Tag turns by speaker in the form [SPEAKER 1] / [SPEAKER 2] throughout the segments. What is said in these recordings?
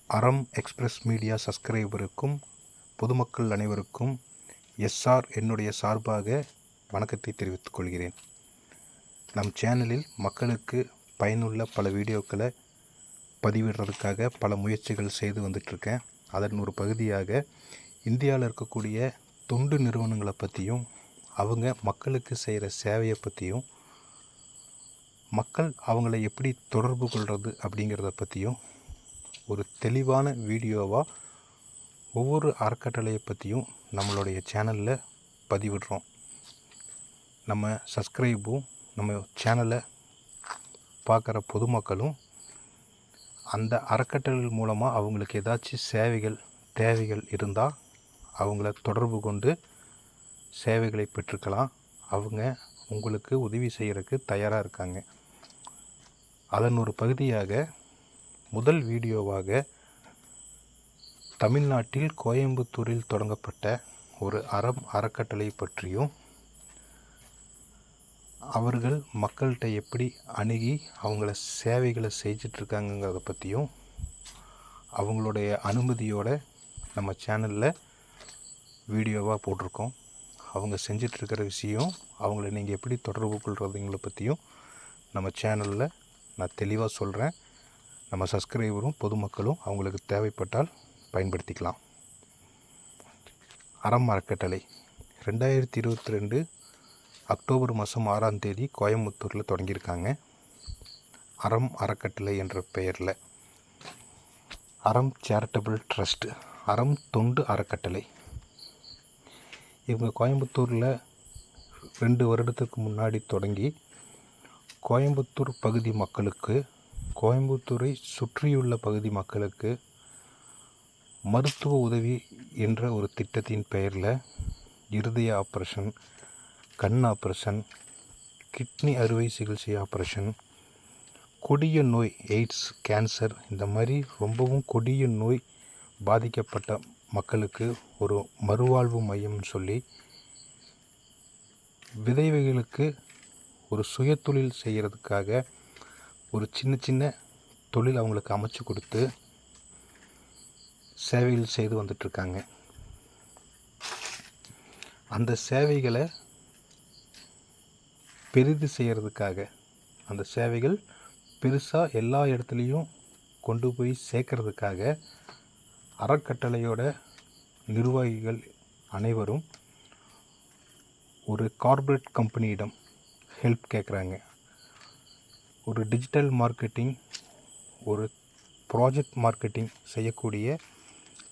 [SPEAKER 1] அறம் express media சப்ஸ்கிரைபருக்கும் பொதுமக்கள் அனைவருக்கும் என்னுடைய சார்பாக வணக்கத்தை தெரிவித்துக் கொள்கிறேன். நம் சேனலில் மக்களுக்கு பயனுள்ள பல வீடியோக்களை பதிவிடுறதுக்காக பல முயற்சிகள் செய்து வந்துட்டுருக்கேன். அதன் ஒரு பகுதியாக இந்தியாவில் இருக்கக்கூடிய தொண்டு நிறுவனங்களை பற்றியும் அவங்க மக்களுக்கு செய்கிற சேவையை பற்றியும் மக்கள் அவங்கள எப்படி தொடர்பு கொள்வது அப்படிங்கிறத பற்றியும் ஒரு தெளிவான வீடியோவாக ஒவ்வொரு அறக்கட்டளையை பற்றியும் நம்மளுடைய சேனலில் பதிவிடுறோம். நம்ம சப்ஸ்கிரைபும் நம்ம சேனலை பார்க்குற பொதுமக்களும் அந்த அறக்கட்டளைகள் மூலமாக அவங்களுக்கு ஏதாச்சும் தேவைகள் இருந்தால் அவங்கள தொடர்பு கொண்டு சேவைகளை பெற்றுக்கலாம். அவங்க உங்களுக்கு உதவி செய்கிறதுக்கு தயாராக இருக்காங்க. அதன் ஒரு பகுதியாக முதல் வீடியோவாக தமிழ்நாட்டில் கோயம்புத்தூரில் தொடங்கப்பட்ட ஒரு அறக்கட்டளை பற்றியும் அவர்கள் மக்கள்கிட்ட எப்படி அணுகி அவங்கள சேவைகளை செஞ்சிட்ருக்காங்கங்கிறத பற்றியும் அவங்களுடைய அனுமதியோடு நம்ம சேனலில் வீடியோவாக போட்டிருக்கோம். அவங்க செஞ்சிட்ருக்கிற விஷயம், அவங்கள நீங்கள் எப்படி தொடர்பு கொள்கிறதுங்களை பற்றியும் நம்ம சேனலில் நான் தெளிவாக சொல்கிறேன். நம்ம சப்ஸ்கிரைபரும் பொதுமக்களும் அவங்களுக்கு தேவைப்பட்டால் பயன்படுத்திக்கலாம். அறம் அறக்கட்டளை 2022 அக்டோபர் மாதம் 6ஆம் தேதி கோயம்புத்தூரில் தொடங்கியிருக்காங்க. அறம் அறக்கட்டளை என்ற பெயரில் அறம் சேரிட்டபிள் ட்ரஸ்ட், அறம் தொண்டு அறக்கட்டளை. இவங்க கோயம்புத்தூரில் 2 வருடத்துக்கு முன்னாடி தொடங்கி கோயம்புத்தூர் பகுதி மக்களுக்கு, கோயம்புத்தூரை சுற்றியுள்ள பகுதி மக்களுக்கு மருத்துவ உதவி என்ற ஒரு திட்டத்தின் பெயரில் இருதய ஆப்ரேஷன், கண் ஆப்ரேஷன், கிட்னி அறுவை சிகிச்சை ஆப்ரேஷன், கொடிய நோய் எய்ட்ஸ், கேன்சர், இந்த மாதிரி ரொம்பவும் கொடிய நோய் பாதிக்கப்பட்ட மக்களுக்கு ஒரு மறுவாழ்வு மையம்னு சொல்லி, விதவைகளுக்கு ஒரு சுயதொழில் செய்கிறதுக்காக ஒரு சின்ன தொழில் அவங்களுக்கு அமைச்சு கொடுத்து சேவைகள் செய்து வந்துட்டுருக்காங்க. அந்த சேவைகளை பெரிது செய்கிறதுக்காக, அந்த சேவைகள் பெருசாக எல்லா இடத்துலையும் கொண்டு போய் சேர்க்கறதுக்காக அறக்கட்டளையோட நிர்வாகிகள் அனைவரும் ஒரு கார்ப்பரேட் கம்பெனியிடம் ஹெல்ப் கேட்குறாங்க. ஒரு டிஜிட்டல் மார்க்கெட்டிங், ஒரு ப்ராஜெக்ட் மார்க்கெட்டிங் செய்யக்கூடிய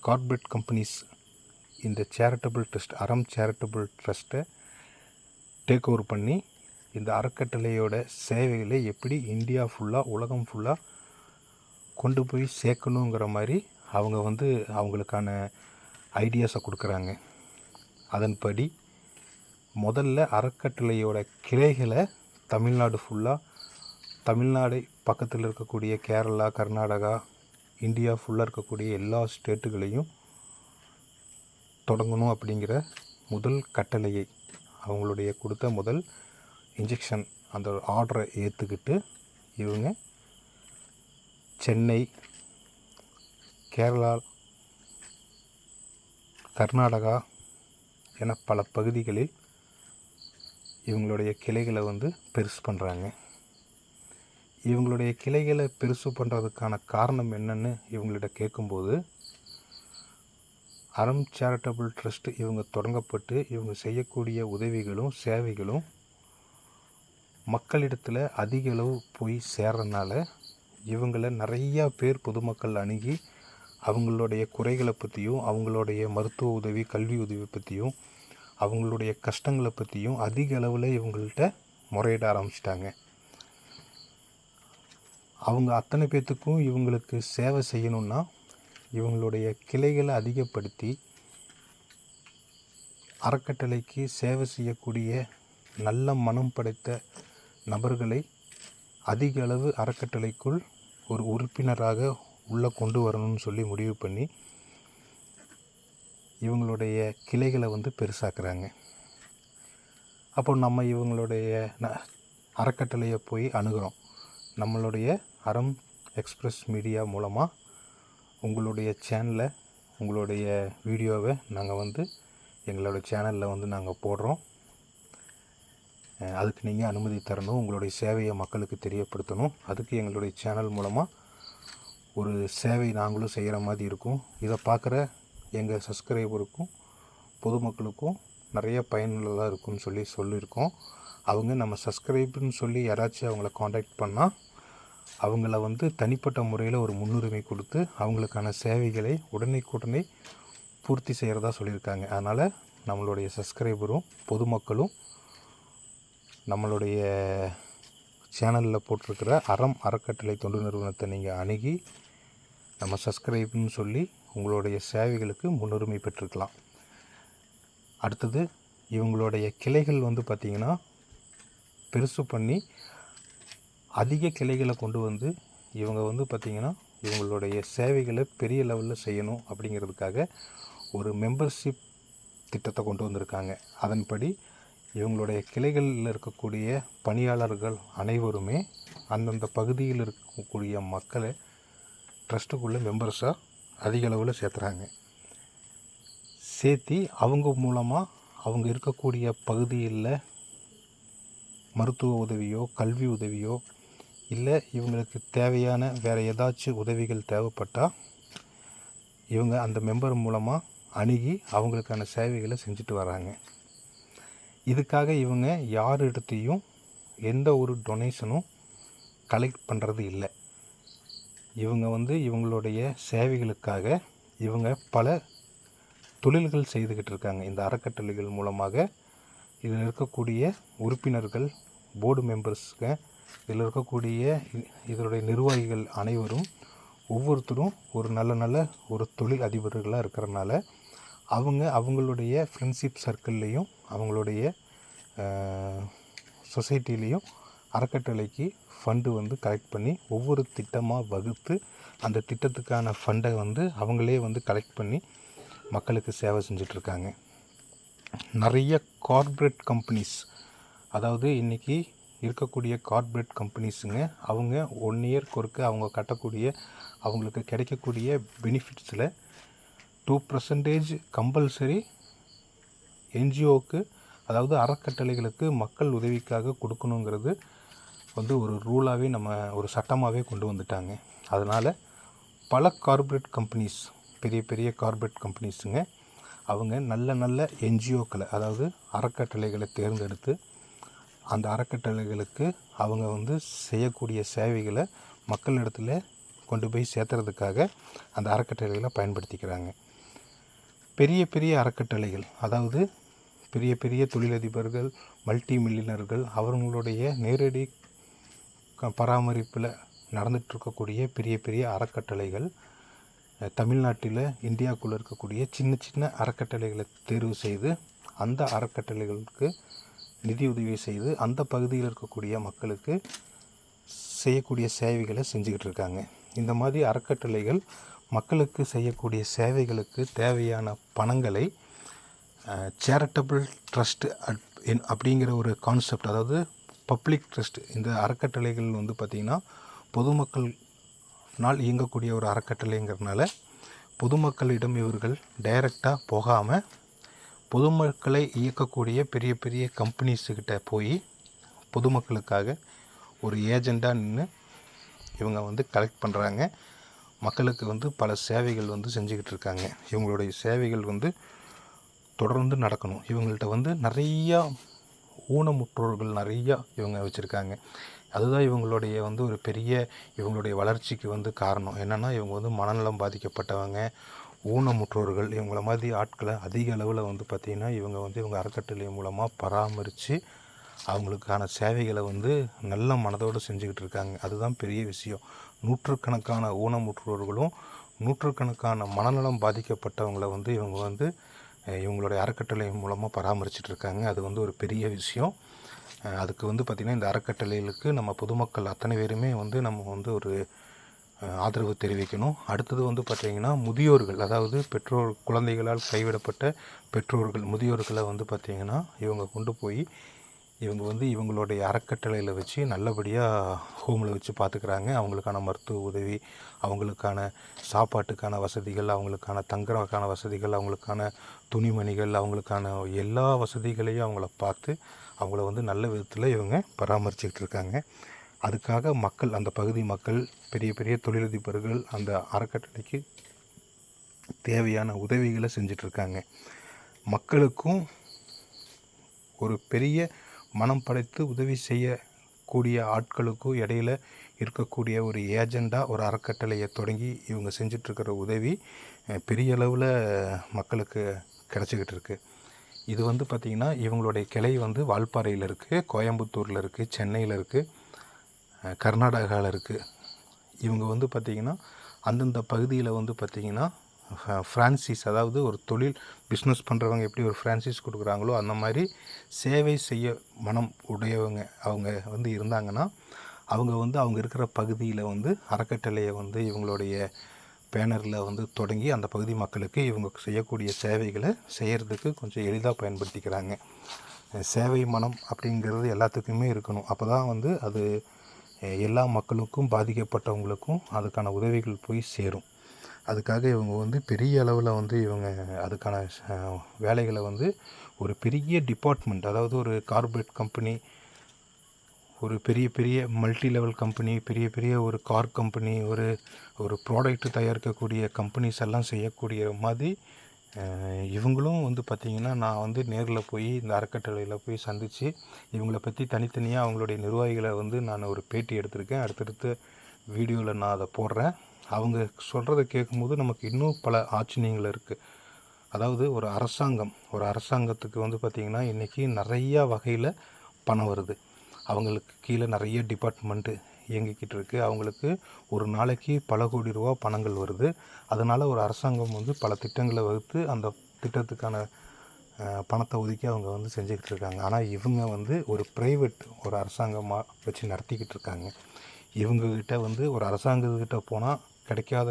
[SPEAKER 1] கார்ப்பரேட் கம்பெனிஸ் இந்த சேரிட்டபிள் ட்ரஸ்ட், அறம் சேரிட்டபிள் ட்ரஸ்ட்டை டேக் ஓவர் பண்ணி இந்த அறக்கட்டளையோட சேவைகளை எப்படி இந்தியா ஃபுல்லாக, உலகம் ஃபுல்லாக கொண்டு போய் சேர்க்கணுங்கிற மாதிரி அவங்க அவங்களுக்கான ஐடியாஸை கொடுக்குறாங்க. அதன்படி முதல்ல அறக்கட்டளையோட கிளைகளை தமிழ்நாடு ஃபுல்லாக, தமிழ்நாடு பக்கத்தில் இருக்கக்கூடிய கேரளா, கர்நாடகா, இந்தியா ஃபுல்லாக இருக்கக்கூடிய எல்லா ஸ்டேட்டுகளையும் தொடங்கணும் அப்படிங்கிற முதல் கட்டளையை, அவங்களுடைய கொடுத்த முதல் இன்ஜெக்ஷன், அந்த ஆர்டரை ஏற்றுக்கிட்டு இவங்க சென்னை, கேரளா, கர்நாடகா என பல பகுதிகளில் இவங்களுடைய கிளைகளை பெருசு பண்ணுறாங்க. இவங்களுடைய கிளைகளை பெருசு பண்ணுறதுக்கான காரணம் என்னன்னு இவங்கள்ட்ட கேட்கும்போது, அறம் சேரிட்டபிள் ட்ரஸ்ட் இவங்க தொடங்கப்பட்டு இவங்க செய்யக்கூடிய உதவிகளும் சேவைகளும் மக்களிடத்தில் அதிக அளவு போய் சேர்றதுனால இவங்கள நிறையா பேர் பொதுமக்கள் அணுகி அவங்களுடைய குறைகளை பற்றியும், அவங்களுடைய மருத்துவ உதவி, கல்வி உதவி பற்றியும், அவங்களுடைய கஷ்டங்களை பற்றியும் அதிக அளவில் இவங்கள்ட்ட முறையிட ஆரம்பிச்சிட்டாங்க. அவங்க அத்தனை பேர்த்துக்கும் இவங்களுக்கு சேவை செய்யணுன்னா இவங்களுடைய கிளைகளை அதிகப்படுத்தி அறக்கட்டளைக்கு சேவை செய்யக்கூடிய நல்ல மனம் படைத்த நபர்களை அதிக அளவு அறக்கட்டளைக்குள் ஒரு உறுப்பினராக உள்ளே கொண்டு வரணும்னு சொல்லி முடிவு பண்ணி இவங்களுடைய கிளைகளை பெருசாக்குறாங்க. அப்போ நம்ம இவங்களுடைய அறக்கட்டளையை போய் அணுகிறோம். நம்மளுடைய அறம் எக்ஸ்பிரஸ் மீடியா மூலமாக உங்களுடைய சேனலை, உங்களுடைய வீடியோவை நாங்கள் வந்து எங்களோட சேனலில் வந்து நாங்கள் போடுறோம். அதுக்கு நீங்கள் அனுமதி தரணும். உங்களுடைய சேவையை மக்களுக்கு தெரியப்படுத்தணும். அதுக்கு எங்களுடைய சேனல் மூலமாக ஒரு சேவை நாங்களும் செய்கிற மாதிரி இருக்கும். இதை பார்க்குற எங்கள் சப்ஸ்கிரைபருக்கும் பொதுமக்களுக்கும் நிறைய பயனுள்ளதாக இருக்கும்னு சொல்லியிருக்கோம். அவங்க நம்ம சப்ஸ்கிரைப்னு சொல்லி யாராச்சும் அவங்கள காண்டாக்ட் பண்ணால் அவங்கள வந்து தனிப்பட்ட முறையில் ஒரு முன்னுரிமை கொடுத்து அவங்களுக்கான சேவைகளை உடனே பூர்த்தி செய்கிறதா சொல்லியிருக்காங்க. அதனால் நம்மளுடைய சப்ஸ்கிரைபரும் பொதுமக்களும் நம்மளுடைய சேனலில் போட்டிருக்கிற அறக்கட்டளை தொண்டு நிறுவனத்தை நீங்கள் அணுகி நம்ம சப்ஸ்கிரைப்னு சொல்லி உங்களுடைய சேவைகளுக்கு முன்னுரிமை பெற்றுக்கலாம். அடுத்தது இவங்களுடைய கிளைகள் வந்து பார்த்திங்கன்னா பெருசு பண்ணி அதிக கிளைகளை கொண்டு வந்து இவங்க வந்து பார்த்திங்கன்னா இவங்களுடைய சேவைகளை பெரிய லெவலில் செய்யணும் அப்படிங்கிறதுக்காக ஒரு மெம்பர்ஷிப் திட்டத்தை கொண்டு வந்திருக்காங்க. அதன்படி இவங்களுடைய கிளைகளில் இருக்கக்கூடிய பணியாளர்கள் அனைவருமே அந்தந்த பகுதியில் இருக்கக்கூடிய மக்களை ட்ரஸ்ட்டுக்குள்ளே மெம்பர்ஸாக அதிக அளவில் சேர்த்துறாங்க. சேர்த்தி அவங்க மூலமாக அவங்க இருக்கக்கூடிய பகுதியில் மருத்துவ உதவியோ கல்வி உதவியோ இல்லை இவங்களுக்கு தேவையான வேறு ஏதாச்சும் உதவிகள் தேவைப்பட்டால் இவங்க அந்த மெம்பர் மூலமாக அணுகி அவங்களுக்கான சேவைகளை செஞ்சுட்டு வராங்க. இதுக்காக இவங்க யாரிடத்தையும் எந்த ஒரு டொனேஷனும் கலெக்ட் பண்ணுறது இல்லை. இவங்க வந்து இவங்களுடைய சேவைகளுக்காக இவங்க பல தொழில்கள் செய்துக்கிட்டு இருக்காங்க. இந்த அறக்கட்டளைகள் மூலமாக இதில் இருக்கக்கூடிய உறுப்பினர்கள், போர்டு மெம்பர்ஸுங்க, இதில் இருக்கக்கூடிய இதனுடைய நிர்வாகிகள் அனைவரும் ஒவ்வொருத்தரும் ஒரு நல்ல ஒரு தொழில் அதிபர்களாக இருக்கிறனால அவங்களுடைய ஃப்ரெண்ட்ஷிப் சர்க்கிள்லேயும் அவங்களுடைய சொசைட்டிலையும் அறக்கட்டளைக்கு ஃபண்டு வந்து கலெக்ட் பண்ணி ஒவ்வொரு திட்டமாக வகுத்து அந்த திட்டத்துக்கான ஃபண்டை வந்து அவங்களே வந்து கலெக்ட் பண்ணி மக்களுக்கு சேவை செஞ்சிட்ருக்காங்க. நிறைய கார்ப்பரேட் கம்பெனிஸ், அதாவது இன்றைக்கி இருக்கக்கூடிய கார்ப்பரேட் கம்பெனிஸுங்க, அவங்க 1 இயர்க்கு ஒருக்க அவங்க கட்டக்கூடிய அவங்களுக்கு கிடைக்கக்கூடிய பெனிஃபிட்ஸில் 2% கம்பல்சரி என்ஜிஓக்கு, அதாவது அறக்கட்டளைகளுக்கு மக்கள் உதவிக்காக கொடுக்கணுங்கிறது வந்து ஒரு ரூலாகவே நம்ம ஒரு சட்டமாகவே கொண்டு வந்துட்டாங்க. அதனால் பல கார்ப்பரேட் கம்பெனிஸ், பெரிய கார்ப்பரேட் கம்பெனிஸுங்க, அவங்க நல்ல என்ஜிஓக்களை, அதாவது அறக்கட்டளைகளை தேர்ந்தெடுத்து அந்த அறக்கட்டளைகளுக்கு அவங்க வந்து செய்யக்கூடிய சேவைகளை மக்களிடத்தில் கொண்டு போய் சேர்த்துறதுக்காக அந்த அறக்கட்டளைகளை பயன்படுத்திக்கிறாங்க. பெரிய அறக்கட்டளைகள், அதாவது பெரிய தொழிலதிபர்கள், மல்டி மில்லியனர்கள், அவர்களுடைய நேரடி பராமரிப்பில் நடந்துகிட்ருக்கக்கூடிய பெரிய அறக்கட்டளைகள் தமிழ்நாட்டில், இந்தியாவுக்குள்ளே இருக்கக்கூடிய சின்ன அறக்கட்டளைகளை தேர்வு செய்து அந்த அறக்கட்டளைகளுக்கு நிதியுதவி செய்து அந்த பகுதியில் இருக்கக்கூடிய மக்களுக்கு செய்யக்கூடிய சேவைகளை செஞ்சுக்கிட்டு இருக்காங்க. இந்த மாதிரி அறக்கட்டளைகள் மக்களுக்கு செய்யக்கூடிய சேவைகளுக்கு தேவையான பணங்களை சேரிட்டபிள் ட்ரஸ்ட் அப்படிங்கிற ஒரு கான்செப்ட், அதாவது பப்ளிக் ட்ரஸ்ட், இந்த அறக்கட்டளைகள் வந்து பார்த்திங்கன்னா பொதுமக்கள்னால் இயங்கக்கூடிய ஒரு அறக்கட்டளைங்கிறதுனால பொதுமக்களிடம் இவர்கள் டைரெக்டாக போகாமல் பொதுமக்களை இயக்கக்கூடிய பெரிய கம்பெனிஸுக்கிட்ட போய் பொதுமக்களுக்காக ஒரு ஏஜெண்டாக நின்று இவங்க வந்து கலெக்ட் பண்ணுறாங்க. மக்களுக்கு வந்து பல சேவைகள் வந்து செஞ்சுக்கிட்டு இருக்காங்க. இவங்களுடைய சேவைகள் வந்து தொடர்ந்து நடக்கணும். இவங்கள்ட்ட வந்து நிறையா ஊனமுற்றோர்கள் நிறையா இவங்க வச்சுருக்காங்க. அதுதான் இவங்களுடைய வந்து ஒரு பெரிய இவங்களுடைய வளர்ச்சிக்கு வந்து காரணம். என்னென்னா இவங்க வந்து மனநலம் பாதிக்கப்பட்டவங்க, ஊனமுற்றோர்கள், இவங்கள மாதிரி ஆட்களை அதிக அளவில் வந்து பார்த்திங்கன்னா இவங்க அறக்கட்டளை மூலமாக பராமரித்து அவங்களுக்கான சேவைகளை வந்து நல்ல மனதோடு செஞ்சுக்கிட்டு இருக்காங்க. அதுதான் பெரிய விஷயம். நூற்றுக்கணக்கான ஊனமுற்றோர்களும் நூற்றுக்கணக்கான மனநலம் பாதிக்கப்பட்டவங்களை வந்து இவங்க வந்து இவங்களுடைய அறக்கட்டளை மூலமாக பராமரிச்சிட்ருக்காங்க. அது வந்து ஒரு பெரிய விஷயம். அதுக்கு வந்து பார்த்திங்கன்னா இந்த அறக்கட்டளைகளுக்கு நம்ம பொதுமக்கள் அத்தனை பேருமே வந்து நம்ம வந்து ஒரு ஆதரவு தெரிவிக்கணும். அடுத்தது வந்து பார்த்திங்கன்னா முதியோர்கள், அதாவது குழந்தைகளால் கைவிடப்பட்ட பெற்றோர்கள், முதியோர்களை வந்து பார்த்திங்கன்னா இவங்க கொண்டு போய் இவங்க வந்து இவங்களுடைய அறக்கட்டளையில் வச்சு நல்லபடியாக ஹோமில் வச்சு பார்த்துக்கிறாங்க. அவங்களுக்கான மருத்துவ உதவி, அவங்களுக்கான சாப்பாட்டுக்கான வசதிகள், அவங்களுக்கான தங்குறதுக்கான வசதிகள், அவங்களுக்கான துணிமணிகள், அவங்களுக்கான எல்லா வசதிகளையும் அவங்கள பார்த்து அவங்கள வந்து நல்ல விதத்தில் இவங்க பராமரிச்சுக்கிட்டு இருக்காங்க. அதுக்காக மக்கள், அந்த பகுதி மக்கள், பெரிய பெரிய தொழிலதிபர்கள் அந்த அறக்கட்டளைக்கு தேவையான உதவிகளை செஞ்சிட்ருக்காங்க. மக்களுக்கும் ஒரு பெரிய மனம் படைத்து உதவி செய்யக்கூடிய ஆட்களுக்கும் இடையில் இருக்கக்கூடிய ஒரு ஏஜெண்டாக ஒரு அறக்கட்டளையை தொடங்கி இவங்க செஞ்சிட்ருக்கிற உதவி பெரிய அளவில் மக்களுக்கு கிடச்சிக்கிட்டு இருக்குது. இது வந்து பார்த்திங்கன்னா இவங்களுடைய கிளை வந்து வால்பாறையில் இருக்குது, கோயம்புத்தூரில் இருக்குது, சென்னையில் இருக்குது, கர்நாடகாவில் இருக்குது. இவங்க வந்து பார்த்திங்கன்னா அந்தந்த பகுதியில் வந்து பார்த்திங்கன்னா ஃப்ரான்சைஸ், அதாவது ஒரு தொழில் பிஸ்னஸ் பண்ணுறவங்க எப்படி ஒரு ஃப்ரான்சைஸ் கொடுக்குறாங்களோ அந்த மாதிரி சேவை செய்ய மனம் உடையவங்க அவங்க வந்து இருந்தாங்கன்னா அவங்க வந்து அவங்க இருக்கிற பகுதியில் வந்து அறக்கட்டளையை வந்து இவங்களுடைய பேனரில் வந்து தொடங்கி அந்த பகுதி மக்களுக்கு இவங்க செய்யக்கூடிய சேவைகளை செய்கிறதுக்கு கொஞ்சம் எளிதாக பயன்படுத்திக்கிறாங்க. சேவை மனம் அப்படிங்கிறது எல்லாத்துக்குமே இருக்கணும். அப்போ தான் வந்து அது எல்லா மக்களுக்கும், பாதிக்கப்பட்டவங்களுக்கும் அதுக்கான உதவிகள் போய் சேரும். அதுக்காக இவங்க வந்து பெரிய அளவில் வந்து இவங்க அதுக்கான வேலைகளை வந்து ஒரு பெரிய டிபார்ட்மெண்ட், அதாவது ஒரு கார்ப்பரேட் கம்பெனி, ஒரு பெரிய பெரிய மல்டி லெவல் கம்பெனி, பெரிய பெரிய ஒரு கார் கம்பெனி, ஒரு ப்ராடக்ட் தயாரிக்கக்கூடிய கம்பெனிஸ் எல்லாம் செய்யக்கூடிய மாதிரி இவங்களும் வந்து பார்த்திங்கன்னா நான் வந்து நேரில் போய் இந்த அறக்கட்டளையில் போய் சந்தித்து இவங்கள பற்றி தனித்தனியாக அவங்களுடைய நிர்வாகிகளை வந்து நான் ஒரு பேட்டி எடுத்திருக்கேன். அடுத்தடுத்த வீடியோவில் நான் அதை போடுறேன். அவங்க சொல்கிறத கேட்கும்போது நமக்கு இன்னும் பல ஆச்சரியங்கள் இருக்குது. அதாவது ஒரு அரசாங்கத்துக்கு வந்து பார்த்திங்கன்னா இன்றைக்கி நிறையா வகையில் பணம் வருது. அவங்களுக்கு கீழே நிறைய டிபார்ட்மெண்ட்டு இயங்கிக்கிட்டு இருக்குது. அவங்களுக்கு ஒரு நாளைக்கு பல கோடி ரூபா பணங்கள் வருது. அதனால் ஒரு அரசாங்கம் வந்து பல திட்டங்களை வகுத்து அந்த திட்டத்துக்கான பணத்தை ஒதுக்கி அவங்க வந்து செஞ்சுக்கிட்டு இருக்காங்க. ஆனால் இவங்க வந்து ஒரு ப்ரைவேட், ஒரு அரசாங்கமாக வச்சு நடத்திக்கிட்டு இருக்காங்க. இவங்கக்கிட்ட வந்து ஒரு அரசாங்கத்துக்கிட்ட போனால் கிடைக்காத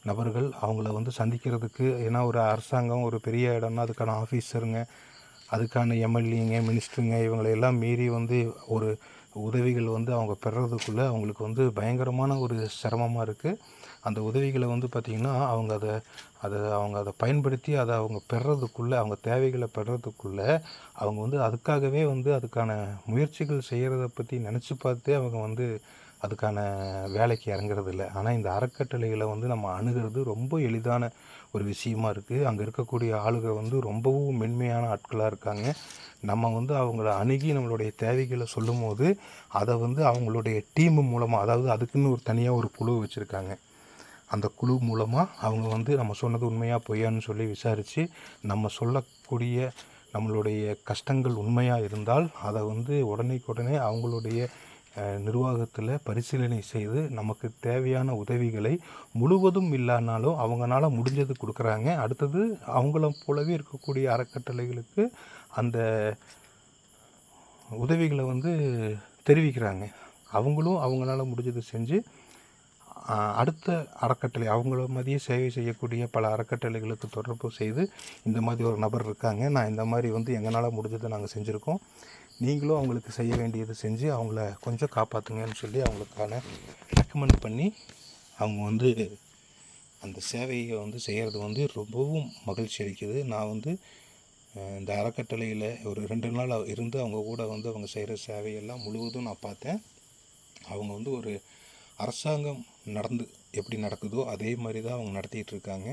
[SPEAKER 1] நபர்கள் அவங்கள வந்து சந்திக்கிறதுக்கு, ஏன்னா ஒரு அரசாங்கம் ஒரு பெரிய இடம்னா அதுக்கான ஆஃபீஸருங்க, அதுக்கான எம்எல்ஏங்க, மினிஸ்டருங்க இவங்களையெல்லாம் மீறி வந்து ஒரு உதவிகள் வந்து அவங்க பெறுறதுக்குள்ளே அவங்களுக்கு வந்து பயங்கரமான ஒரு சிரமமாக இருக்குது. அந்த உதவிகளை வந்து பார்த்திங்கன்னா அவங்க அதை பயன்படுத்தி அதை அவங்க பெறுறதுக்குள்ளே, அவங்க தேவைகளை பெறுறதுக்குள்ளே அவங்க வந்து அதுக்காகவே வந்து அதுக்கான முயற்சிகள் செய்கிறத பற்றி நினச்சி பார்த்தே அவங்க வந்து அதுக்கான வேலைக்கு இறங்குறதில்ல. ஆனால் இந்த அறக்கட்டளைகளை வந்து நம்ம அணுகிறது ரொம்ப எளிதான ஒரு விஷயமா இருக்குது. அங்கே இருக்கக்கூடிய ஆளுகள் வந்து ரொம்பவும் மென்மையான ஆட்களாக இருக்காங்க. நம்ம வந்து அவங்கள அணுகி நம்மளுடைய தேவைகளை சொல்லும் போது அதை வந்து அவங்களுடைய டீமு மூலமாக, அதாவது அதுக்குன்னு ஒரு தனியாக ஒரு குழு வச்சுருக்காங்க. அந்த குழு மூலமாக அவங்க வந்து நம்ம சொன்னது உண்மையாக பொய்யான்னு சொல்லி விசாரித்து நம்ம சொல்லக்கூடிய நம்மளுடைய கஷ்டங்கள் உண்மையாக இருந்தால் அதை வந்து உடனே அவங்களுடைய நிர்வாகத்தில் பரிசீலனை செய்து நமக்கு தேவையான உதவிகளை முழுவதும் இல்லைனாலும் அவங்களால முடிஞ்சது கொடுக்குறாங்க. அடுத்தது அவங்கள போலவே இருக்கக்கூடிய அறக்கட்டளைகளுக்கு அந்த உதவிகளை வந்து தெரிவிக்கிறாங்க. அவங்களும் அவங்களால முடிஞ்சது செஞ்சு அடுத்த அறக்கட்டளை, அவங்கள மாதிரியே சேவை செய்யக்கூடிய பல அறக்கட்டளைகளுக்கு தொடர்பு செய்து இந்த மாதிரி ஒரு நபர் இருக்காங்க, நான் இந்த மாதிரி வந்து எங்களால் முடிஞ்சதை நாங்கள் செஞ்சுருக்கோம், நீங்களும் அவங்களுக்கு செய்ய வேண்டியது செஞ்சு அவங்கள கொஞ்சம் காப்பாற்றுங்கன்னு சொல்லி அவங்களுக்கான ரெக்கமெண்ட் பண்ணி அவங்க வந்து அந்த சேவையை வந்து செய்கிறது வந்து ரொம்பவும் மகிழ்ச்சி அளிக்குது. நான் வந்து இந்த அறக்கட்டளையில் ஒரு 2 நாள் இருந்து அவங்க கூட வந்து அவங்க செய்கிற சேவையெல்லாம் முழுவதும் நான் பார்த்தேன். அவங்க வந்து ஒரு அரசாங்கம் எப்படி நடக்குதோ அதே மாதிரி தான் அவங்க நடத்திக்கிட்டு இருக்காங்க.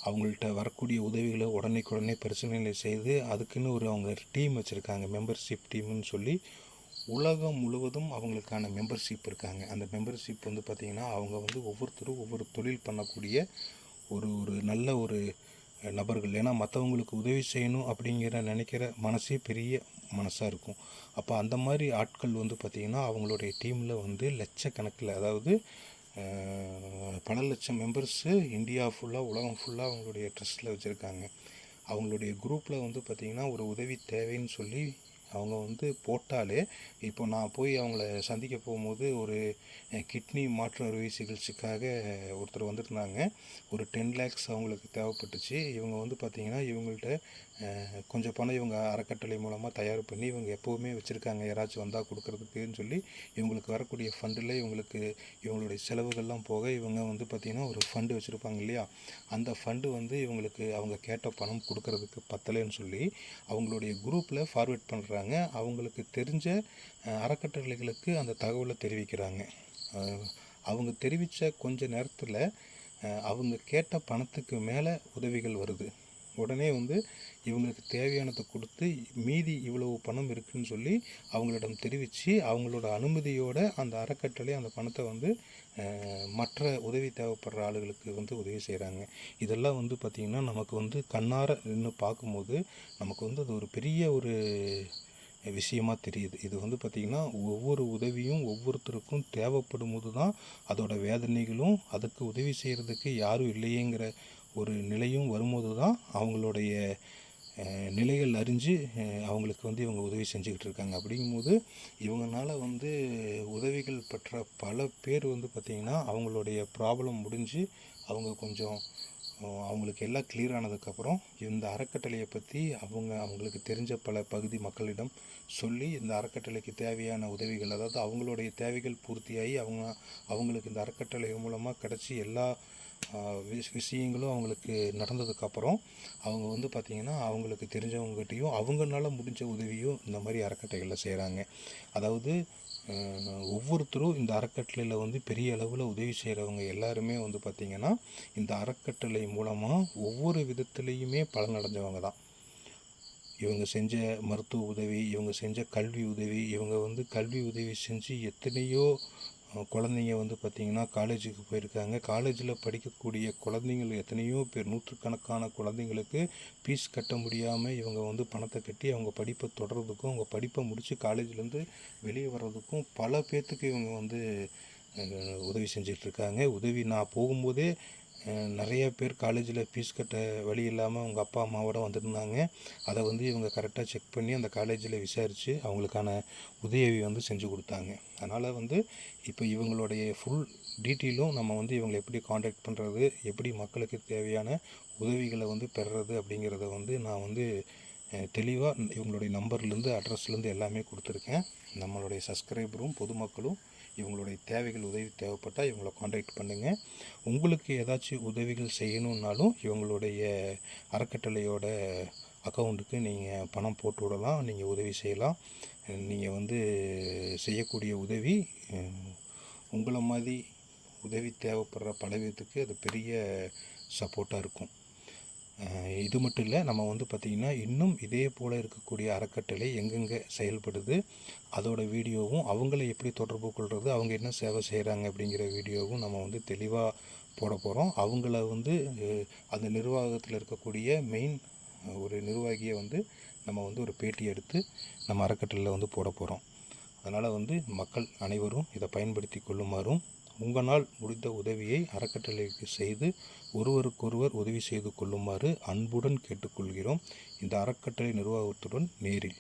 [SPEAKER 1] அவங்கள்ட்ட வரக்கூடிய உதவிகளை உடனே பரிசீலனை செய்து அதுக்குன்னு அவங்க டீம் வச்சுருக்காங்க, மெம்பர்ஷிப் டீம்னு சொல்லி. உலகம் முழுவதும் அவங்களுக்கான மெம்பர்ஷிப் இருக்காங்க. அந்த மெம்பர்ஷிப் வந்து பார்த்திங்கன்னா அவங்க வந்து ஒவ்வொருத்தரும் ஒவ்வொரு தொழில் பண்ணக்கூடிய ஒரு நல்ல ஒரு நபர்கள். ஏன்னா மற்றவங்களுக்கு உதவி செய்யணும் அப்படிங்கிற நினைக்கிற மனசே பெரிய மனசாக இருக்கும். அப்போ அந்த மாதிரி ஆட்கள் வந்து பார்த்திங்கன்னா அவங்களுடைய டீமில் வந்து லட்சக்கணக்கில், அதாவது பல லட்சம் மெம்பர்ஸு இந்தியா ஃபுல்லாக, உலகம் ஃபுல்லாக அவங்களுடைய ட்ரஸ்ட்டில் வச்சுருக்காங்க. அவங்களுடைய குரூப்பில் வந்து பார்த்திங்கன்னா ஒரு உதவி தேவைன்னு சொல்லி அவங்க வந்து போட்டாலே, இப்போ நான் போய் அவங்கள சந்திக்க போகும்போது ஒரு கிட்னி மாற்று அறுவை சிகிச்சைக்காக ஒருத்தர் வந்திருந்தாங்க. ஒரு 10 lakhs அவங்களுக்கு தேவைப்பட்டுச்சு. இவங்க வந்து பார்த்திங்கன்னா இவங்கள்ட்ட கொஞ்சம் பணம் இவங்க அறக்கட்டளை மூலமாக தயார் பண்ணி இவங்க எப்போவுமே வச்சுருக்காங்க, யாராச்சும் வந்தால் கொடுக்குறதுக்குன்னு சொல்லி. இவங்களுக்கு வரக்கூடிய ஃபண்டில் இவங்களுடைய செலவுகள்லாம் போக இவங்க வந்து பார்த்திங்கன்னா ஒரு ஃபண்டு வச்சுருப்பாங்க இல்லையா, அந்த ஃபண்டு வந்து இவங்களுக்கு அவங்க கேட்ட பணம் கொடுக்கறதுக்கு பத்தலைன்னு சொல்லி அவங்களுடைய குரூப்பில் ஃபார்வேர்ட் பண்ணுறாங்க. அவங்களுக்கு தெரிஞ்ச அறக்கட்டளைகளுக்கு அந்த தகவலை தெரிவிக்கிறாங்க. அவங்க தெரிவித்த கொஞ்ச நேரத்தில் அவங்க கேட்ட பணத்துக்கு மேலே உதவிகள் வருது. உடனே வந்து இவங்களுக்கு தேவையானதை கொடுத்து மீதி இவ்வளவு பணம் இருக்குதுன்னு சொல்லி அவங்களிடம் தெரிவித்து அவங்களோட அனுமதியோடு அந்த அறக்கட்டளை அந்த பணத்தை வந்து மற்ற உதவி தேவைப்படுற ஆளுகளுக்கு வந்து உதவி செய்கிறாங்க. இதெல்லாம் வந்து பார்த்திங்கன்னா நமக்கு வந்து கண்ணார நின்று பார்க்கும்போது நமக்கு வந்து அது ஒரு பெரிய ஒரு விஷயமாக தெரியுது. இது வந்து பார்த்திங்கன்னா ஒவ்வொரு உதவியும் ஒவ்வொருத்தருக்கும் தேவைப்படும் போது தான் அதோட வேதனைகளும், அதுக்கு உதவி செய்கிறதுக்கு யாரும் இல்லையேங்கிற ஒரு நிலையும் வரும்போது தான் அவங்களுடைய நிலைகள் அறிஞ்சு அவங்களுக்கு வந்து இவங்க உதவி செஞ்சுக்கிட்டு இருக்காங்க. அப்படிங்கும்போது இவங்களால வந்து உதவிகள் பெற்ற பல பேர் வந்து பார்த்திங்கன்னா அவங்களுடைய ப்ராப்ளம் முடிஞ்சு அவங்க கொஞ்சம் அவங்களுக்கு எல்லாம் கிளியர் ஆனதுக்கப்புறம் இந்த அறக்கட்டளையை பற்றி அவங்களுக்கு தெரிஞ்ச பல பகுதி மக்களிடம் சொல்லி இந்த அறக்கட்டளைக்கு தேவையான உதவிகள், அதாவது அவங்களுடைய தேவைகள் பூர்த்தியாகி அவங்களுக்கு இந்த அறக்கட்டளை மூலமாக கிடச்சி எல்லா விஷயங்களும் அவங்களுக்கு நடந்ததுக்கப்புறம் அவங்க வந்து பார்த்திங்கன்னா அவங்களுக்கு தெரிஞ்சவங்ககிட்டையும் அவங்களால முடிஞ்ச உதவியும் இந்த மாதிரி அறக்கட்டளைகளில் செய்கிறாங்க. அதாவது ஒவ்வொருத்தரும் இந்த அறக்கட்டளையில் வந்து பெரிய அளவில் உதவி செய்கிறவங்க எல்லாருமே வந்து பார்த்திங்கன்னா இந்த அறக்கட்டளை மூலமாக ஒவ்வொரு விதத்துலேயுமே பலனடைஞ்சவங்க தான். இவங்க செஞ்ச மருத்துவ உதவி, இவங்க செஞ்ச கல்வி உதவி, இவங்க வந்து கல்வி உதவி செஞ்சு எத்தனையோ குழந்தைங்க வந்து பார்த்திங்கன்னா காலேஜுக்கு போயிருக்காங்க. காலேஜில் படிக்கக்கூடிய குழந்தைங்கள் எத்தனையோ பேர், நூற்றுக்கணக்கான குழந்தைங்களுக்கு ஃபீஸ் கட்ட முடியாமல் இவங்க வந்து பணத்தை கட்டி அவங்க படிப்பை தொடர்றதுக்கும் அவங்க படிப்பை முடித்து காலேஜ்லேருந்து வெளியே வர்றதுக்கும் பல பேர்த்துக்கு இவங்க வந்து உதவி செஞ்சிட்ருக்காங்க. உதவி நான் போகும்போதே நிறைய பேர் காலேஜில் ஃபீஸ் கட்ட வழி இல்லாமல் அவங்க அப்பா அம்மாவோட வந்திருந்தாங்க. அதை வந்து இவங்க கரெக்டாக செக் பண்ணி அந்த காலேஜில் விசாரித்து அவங்களுக்கான உதவி வந்து செஞ்சு கொடுத்தாங்க. அதனால் வந்து இப்போ இவங்களுடைய ஃபுல் டீட்டெயிலும் நம்ம வந்து இவங்களை எப்படி காண்டாக்ட் பண்ணுறது, எப்படி மக்களுக்கு தேவையான உதவிகளை வந்து பெறுறது அப்படிங்கிறத வந்து நான் வந்து தெளிவாக இவங்களுடைய நம்பர்லேருந்து அட்ரஸ்லேருந்து எல்லாமே கொடுத்துருக்கேன். நம்மளுடைய சப்ஸ்கிரைபரும் பொதுமக்களும் இவங்களுடைய தேவைகள் உதவி தேவைப்பட்டால் இவங்களை காண்டாக்ட் பண்ணுங்கள். உங்களுக்கு ஏதாச்சும் உதவிகள் செய்யணுன்னாலும் இவங்களுடைய அறக்கட்டளையோட அக்கௌண்ட்டுக்கு நீங்கள் பணம் போட்டு விடலாம், நீங்கள் உதவி செய்யலாம். நீங்கள் வந்து செய்யக்கூடிய உதவி உங்களை மாதிரி உதவி தேவைப்படுற பல பேர்த்துக்கு அது பெரிய சப்போர்ட்டாக இருக்கும். இது மட்டும் இல்லை, நம்ம வந்து பார்த்திங்கன்னா இன்னும் இதே போல் இருக்கக்கூடிய அறக்கட்டளை எங்கெங்கே செயல்படுது அதோட வீடியோவும், அவங்கள எப்படி தொடர்பு கொள்வது, அவங்க என்ன சேவை செய்கிறாங்க அப்படிங்கிற வீடியோவும் நம்ம வந்து தெளிவாக போட போகிறோம். அவங்கள வந்து அந்த நிர்வாகத்தில் இருக்கக்கூடிய மெயின் ஒரு நிர்வாகியை வந்து நம்ம வந்து ஒரு பேட்டி எடுத்து நம்ம அறக்கட்டளையில் வந்து போட போகிறோம். அதனால் வந்து மக்கள் அனைவரும் இதை பயன்படுத்தி கொள்ளுமாறும், உங்களால் முடிந்த உதவியை அறக்கட்டளைக்கு செய்து ஒருவருக்கொருவர் உதவி செய்து கொள்ளுமாறு அன்புடன் கேட்டுக்கொள்கிறோம். இந்த அறக்கட்டளை நிர்வாகத்துடன் நேரில்.